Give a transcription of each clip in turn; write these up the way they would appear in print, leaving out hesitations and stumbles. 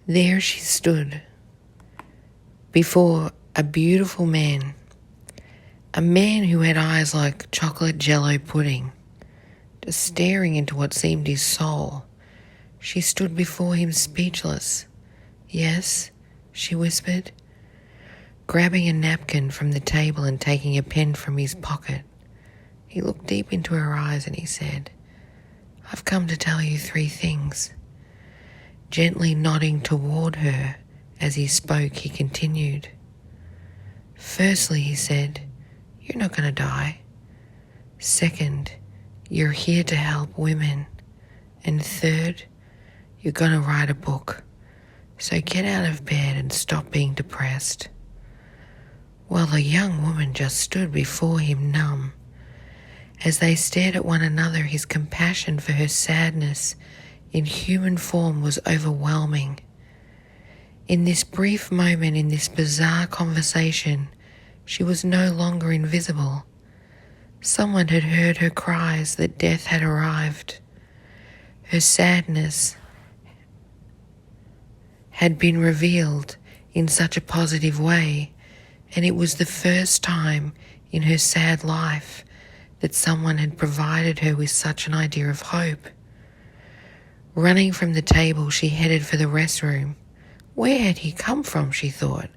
There she stood before a beautiful man, a man who had eyes like chocolate jello pudding, just staring into what seemed his soul. She stood before him speechless. "Yes," she whispered, grabbing a napkin from the table and taking a pen from his pocket. He looked deep into her eyes and he said, "I've come to tell you 3 things." Gently nodding toward her as he spoke, he continued. "Firstly," he said, "you're not going to die. Second, you're here to help women. And third, you're going to write a book. So get out of bed and stop being depressed." Well, the young woman just stood before him numb. As they stared at one another, his compassion for her sadness in human form was overwhelming. In this brief moment, in this bizarre conversation, she was no longer invisible. Someone had heard her cries that death had arrived. Her sadness had been revealed in such a positive way, and it was the first time in her sad life that someone had provided her with such an idea of hope. Running from the table, she headed for the restroom. Where had he come from, she thought?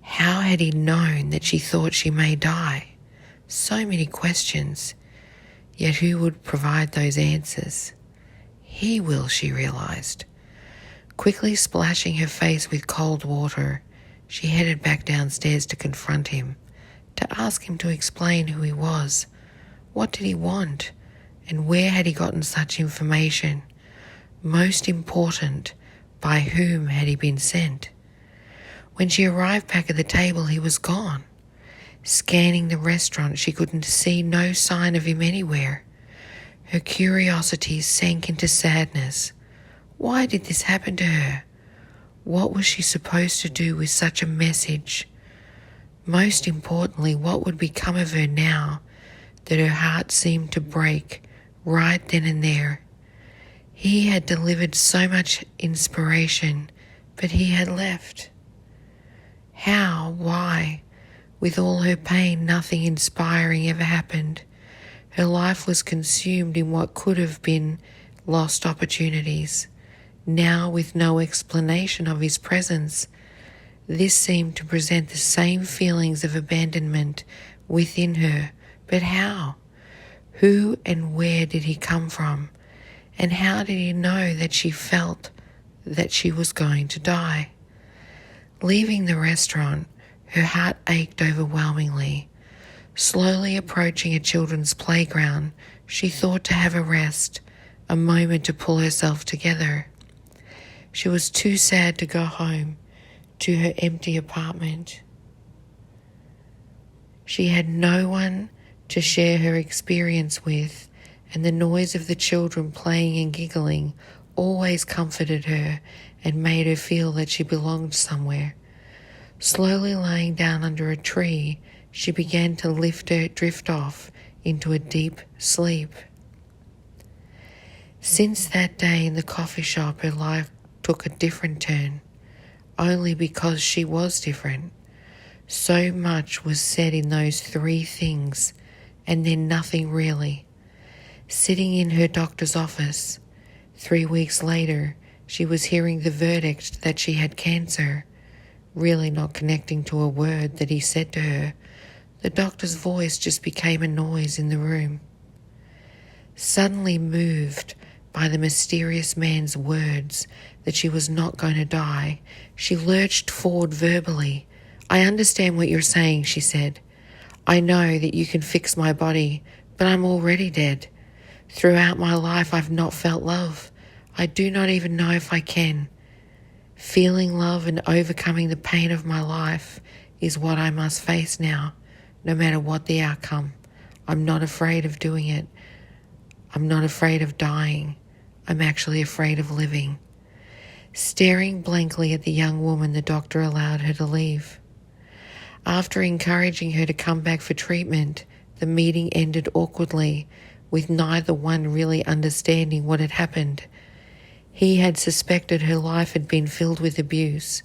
How had he known that she thought she may die? So many questions, yet who would provide those answers? He will, she realized. Quickly splashing her face with cold water, she headed back downstairs to confront him, to ask him to explain who he was. What did he want? And where had he gotten such information? Most important, by whom had he been sent? When she arrived back at the table, he was gone. Scanning the restaurant, she couldn't see no sign of him anywhere. Her curiosity sank into sadness. Why did this happen to her? What was she supposed to do with such a message? Most importantly, what would become of her now that her heart seemed to break right then and there? He had delivered so much inspiration, but he had left. How? Why? With all her pain, nothing inspiring ever happened. Her life was consumed in what could have been lost opportunities. Now, with no explanation of his presence, this seemed to present the same feelings of abandonment within her. But how? Who and where did he come from? And how did he know that she felt that she was going to die? Leaving the restaurant, her heart ached overwhelmingly. Slowly approaching a children's playground, she thought to have a rest, a moment to pull herself together. She was too sad to go home to her empty apartment. She had no one to share her experience with, and the noise of the children playing and giggling always comforted her and made her feel that she belonged somewhere. Slowly lying down under a tree, she began to drift off into a deep sleep. Since that day in the coffee shop, her life took a different turn, only because she was different. So much was said in those 3 things, and then nothing really. Sitting in her doctor's office, 3 weeks later, she was hearing the verdict that she had cancer, really not connecting to a word that he said to her. The doctor's voice just became a noise in the room. Suddenly moved by the mysterious man's words that she was not going to die, she lurched forward verbally. "I understand what you're saying," she said. "I know that you can fix my body, but I'm already dead. Throughout my life, I've not felt love. I do not even know if I can. Feeling love and overcoming the pain of my life is what I must face now, no matter what the outcome. I'm not afraid of doing it. I'm not afraid of dying. I'm actually afraid of living." Staring blankly at the young woman, the doctor allowed her to leave. After encouraging her to come back for treatment, the meeting ended awkwardly, with neither one really understanding what had happened. He had suspected her life had been filled with abuse,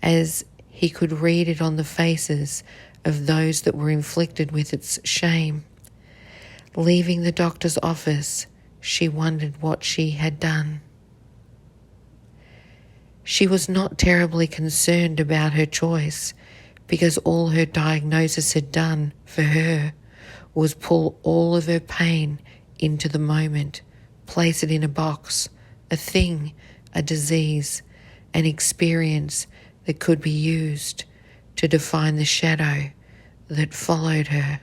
as he could read it on the faces of those that were inflicted with its shame. Leaving the doctor's office, she wondered what she had done. She was not terribly concerned about her choice, because all her diagnosis had done for her was pull all of her pain into the moment, place it in a box, a thing, a disease, an experience that could be used to define the shadow that followed her.